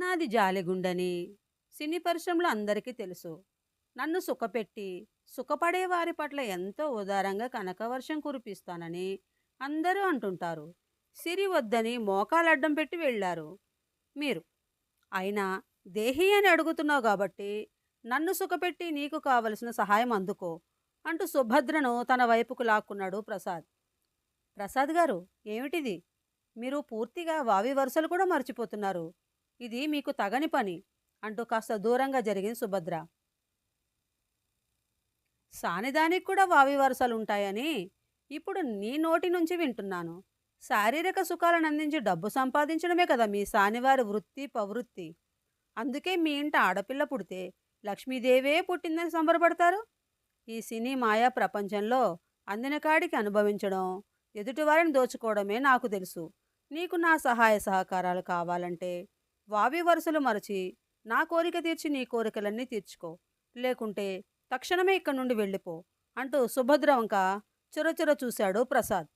నాది జాలిగుండని సినీ పరిశ్రమలో అందరికీ తెలుసు. నన్ను సుఖపెట్టి, సుఖపడే వారి పట్ల ఎంతో ఉదారంగా కనకవర్షం కురిపిస్తానని అందరూ అంటుంటారు. సిరి వద్దని మోకాలడ్డం పెట్టి వెళ్ళారు మీరు. అయినా దేహి అని అడుగుతున్నావు కాబట్టి నన్ను సుఖపెట్టి నీకు కావలసిన సహాయం అందుకో అంటూ సుభద్రను తన వైపుకు లాక్కున్నాడు ప్రసాద్. ప్రసాద్ గారు, ఏమిటిది? మీరు పూర్తిగా వావి వరుసలు కూడా మర్చిపోతున్నారు. ఇది మీకు తగని పని అంటూ కాస్త దూరంగా జరిగింది సుభద్ర. సానిదానికి కూడా వావి వరుసలుంటాయని ఇప్పుడు నీ నోటి నుంచి వింటున్నాను. శారీరక సుఖాలను అందించి డబ్బు సంపాదించడమే కదా మీ సానివారి వృత్తి ప్రవృత్తి. అందుకే మీ ఇంట ఆడపిల్ల పుడితే లక్ష్మీదేవే పుట్టిందని సంబరపడతారు. ఈ సినీ మాయా ప్రపంచంలో అందిన కాడికి అనుభవించడం, ఎదుటివారిని దోచుకోవడమే నాకు తెలుసు. నీకు నా సహాయ సహకారాలు కావాలంటే వావి వరుసలు మరచి నా కోరిక తీర్చి నీ కోరికలన్నీ తీర్చుకో, లేకుంటే తక్షణమే ఇక్కడి నుండి వెళ్ళిపో అంటూ సుభద్ర వంక చురచుర చూశాడు ప్రసాద్.